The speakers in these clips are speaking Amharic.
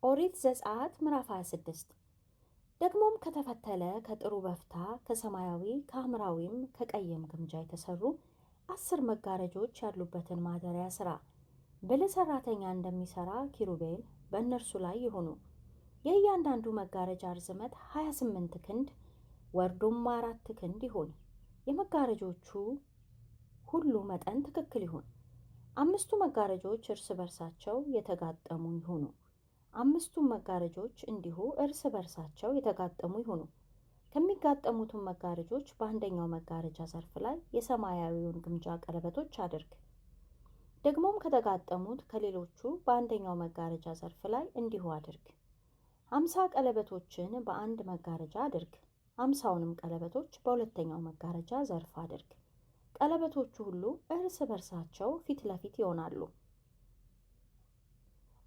ኦሪት ዘጸአት ምዕራፍ 26 ደግሞም ከተፈተለ ከጥሩ በፍታ ከሰማያዊ ከሐምራዊም ከቀይም ግምጃ የተሰሩ 10 መጋረጆች ያሉበትን ማደሪያ ሥራ። ብልህ ሠራተኛ እንደሚሠራ ኪሩቤል በእነርሱ ላይ ይሁኑ። የእያንዳንዱ መጋረጃ ርዝመት 28 ክንድ ወርዱም 4 ክንድ ይሁን። የመጋረጆቹ ሁሉ መጠን ትክክል ይሁን። 5ቱ መጋረጆች እርስ በርሳቸው የተጋጠሙ ይሁኑ። 5ቱም መጋረጆች እንዲሁ እርስ በርሳቸው የተጋጠሙ ይሁኑ። ከሚጋጠሙትም መጋረጆች በአንደኛው መጋረጃ ዘርፍ ላይ የሰማያዊውን ግምጃ ቀለበቶች አድርግ። ደግሞም ከተጋጠሙት ከሌሎቹ በአንደኛው መጋረጃ ዘርፍ ላይ እንዲሁ አድርግ። 50 ቀለበቶችን በአንድ መጋረጃ አድርግ። 50ውንም ቀለበቶች በሁለተኛው መጋረጃ ዘርፍ አድርግ። ቀለበቶቹ ሁሉ እርስ በርሳቸው ፊት ለፊት ይሆናሉ።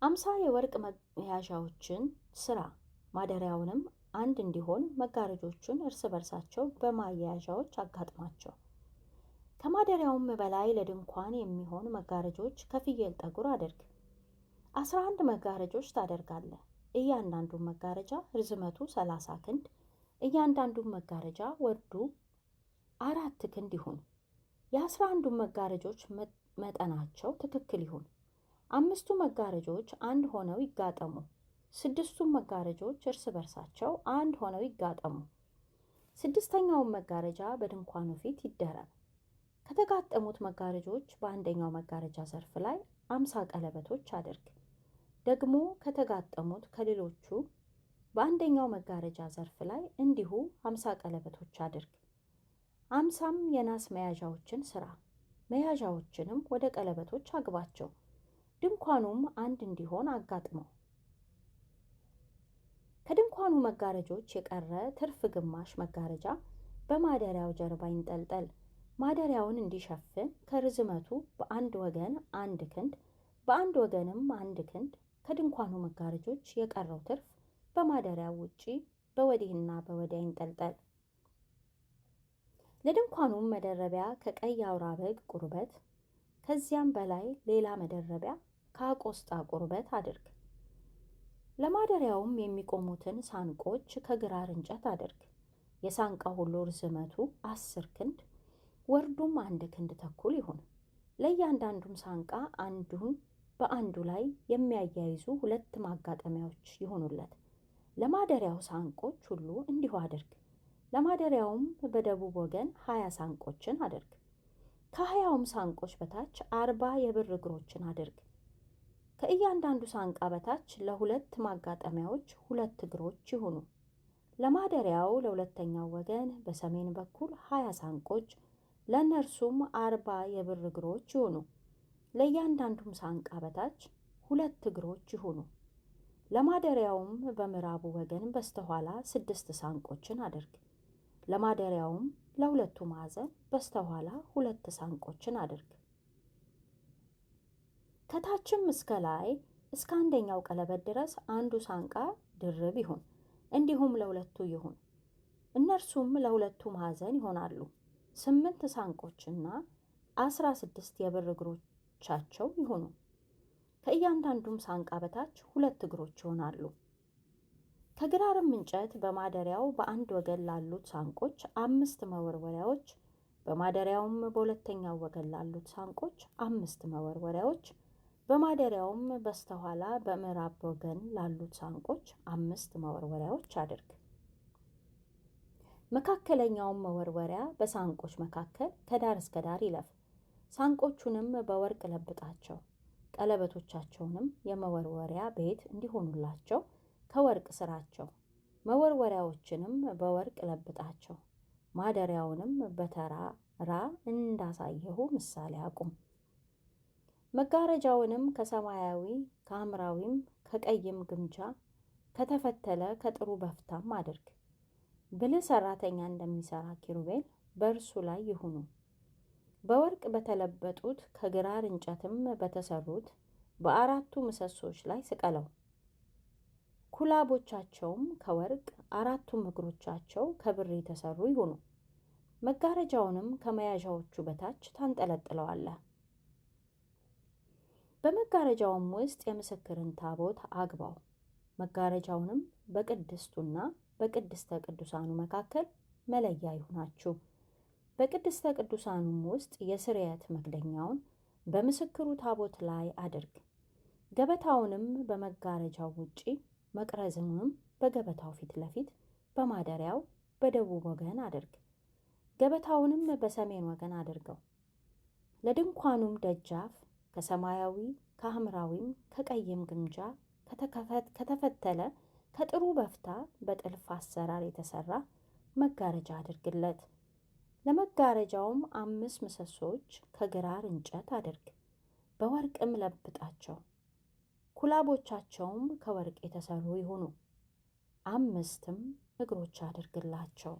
50 የወርቅ መያዣዎችን ሥራ። ማደሪያውንም አንድ እንዲሆን መጋረጆቹን እርስ በርሳቸው በማያያዣዎች አጋጥማቸው። ከማደሪያውም በላይ ለድንኳን የሚሆን መጋረጆች ከፍየል ጠጉር አድርግ። 11 መጋረጆች ታደርጋለህ። እያንዳንዱን መጋረጃ ርዝመቱ 30 ክንድ፣ እያንዳንዱን መጋረጃ ወርዱ 4 ክንድ ይሁን። የ11ዱም መጋረጆች መጠናቸው ትክክል ይሁን። 5ቱ መጋረጆች አንድ ሆነው ይጋጠሙ። 6ቱም መጋረጆች እርስ በርሳቸው አንድ ሆነው ይጋጠሙ። 6ኛውም መጋረጃ በድንኳኑ ፊት ይደረብ። ከተጋጠሙት መጋረጆች በአንደኛው መጋረጃ ዘርፍ ላይ 50 ቀለበቶች አድርግ። ደግሞ ከተጋጠሙት ከሌሎቹ በአንደኛው መጋረጃ ዘርፍ ላይ እንዲሁ 50 ቀለበቶች አድርግ። 50ም የናስ መያዣዎችን ሥራ። መያዣዎችንም ወደ ቀለበቶች አግባቸው። ድንኳኑም አንድ እንዲሆን አጋጥመው። ከድንኳኑ መጋረጆች የቀረ ትርፍ ግማሽ መጋረጃ በማደሪያው ጀርባ ይንጠልጠል። ማደሪያውን እንዲሸፍን ከርዝመቱ በአንድ ወገን 1 ክንድ በአንድ ወገንም 1 ክንድ ከድንኳኑ መጋረጆች የቀረው ትርፍ በማደሪያው ውጪ በወዲህና በወዲያ ይንጠልጠል። ለድንኳኑም መደረቢያ ከቀይ አውራ በግ ቁርበት ከዚያም በላይ ሌላ መደረቢያ ከአቆስጣ ቁርበት አድርግ። ለማደሪያውም የሚቆሙትን ሳንቆች ከግራር እንጨት አድርግ። የሳንቃው ሁሉ ርዝመቱ 10 ክንድ ወርዱም 1 ክንድ ተኩል ይሁን። ለእያንዳንዱም ሳንቃ አንዱን በአንዱ ላይ የሚያያይዙ 2 ማጋጠሚያዎች ይሆኑለት። ለማደሪያው ሳንቆች ሁሉ እንዲሁ አድርግ። ለማደሪያውም በደቡብ ወገን 20 ሳንቆችን አድርግ። ከ20ውም ሳንቆች በታች 40 የብር እግሮችን አድርግ። ከእያንዳንዱ ሳንቃ በታች ለ2 ማጋጠሚያዎች 2 እግሮች ይሁኑ። ለማደሪያው ለሁለተኛው ወገን በሰሜን በኩል 20 ሳንቆች፣ ለእነርሱም 40 የብር እግሮች ይሁኑ። ለእያንዳንዱም ሳንቃ በታች 2 እግሮች ይሁኑ። ለማደሪያውም በምዕራቡ ወገን በስተኋላ 6 ሳንቆችን አድርግ። ለማደሪያውም ለሁለቱ ማዕዘን በስተኋላ 2 ሳንቆችን አድርግ። ከታችም እስከ ላይ እስከ አንደኛው ቀለበት ድረስ አንዱ ሳንቃ ድርብ ይሁን፣ እንዲሁም ለሁለቱ ይሁን። እነርሱም ለሁለቱ ማዕዘን ይሆናሉ። 8 ሳንቆችና 16 የብር እግሮቻቸው ይሁኑ። ከእያንዳንዱም ሳንቃ በታች 2 እግሮች ይሆናሉ። ከግራርም እንጨት በማደሪያው በአንድ ወገን ላሉት ሳንቆች 5 መወርወሪያዎች፣ በማደሪያውም በሁለተኛው ወገን ላሉት ሳንቆች 5 መወርወሪያዎች፣ በማደሪያውም በስተኋላ በምዕራብ ወገን ላሉት ሳንቆች 5 መወርወሪያዎች አድርግ። መካከለኛውም መወርወሪያ በሳንቆች መካከል ከዳር እስከ ዳር ይለፍ። ሳንቆቹንም በወርቅ ለብጣቸው። ቀለበቶቻቸውንም የመወርወሪያ ቤት እንዲሆኑላቸው ከወርቅ ስራቸው። መወርወሪያዎችንም በወርቅ ለብጣቸው። ማደሪያውንም በተራራ እንዳሳየሁ ምሳሌ አቁም። መጋረጃውንም ከሰማያዊ ከሐምራዊም ከቀይም ግምጃ ከተፈተለ ከጥሩ በፍታም አድርግ። ብልህ ሠራተኛ እንደሚሠራ ኪሩቤል በእርሱ ላይ ይሁኑ። በወርቅ በተለበጡት ከግራር እንጨትም በተሰሩት በ4ቱ ምሰሶች ላይ ስቀለው። ኩላቦቻቸውም ከወርቅ 4ቱም እግሮቻቸው ከብር የተሰሩ ይሁኑ። መጋረጃውንም ከመያዣዎቹ በታች ታንጠለጥለዋለህ። በመጋረጃውም ውስጥ የምስክርን ታቦት አግባው። መጋረጃውንም በቅድስቱና በቅድስተ ቅዱሳኑ መካከል መለያ ይሁናችሁ። በቅድስተ ቅዱሳኑም ውስጥ የስርየት መክደኛውን በምስክሩ ታቦት ላይ አድርግ። ገበታውንም በመጋረጃው ውጪ፣ መቅረዝንም በገበታው ፊት ለፊት በማደሪያው በደቡብ ወገን አድርግ። ገበታውንም በሰሜን ወገን አድርገው። ለድንኳኑም ደጃፍ ከሰማያዊ ከሐምራዊም ከቀይም ግምጃ ከተፈተለ ከጥሩ በፍታ በጥልፍ አሰራር የተሰራ መጋረጃ አድርግለት። ለመጋረጃውም 5 ምሰሶች ከግራር እንጨት አድርግ፣ በወርቅም ለብጣቸው። ኩላቦቻቸውም ከወርቅ የተሰሩ ይሁኑ። 5ም እግሮች አድርግላቸው።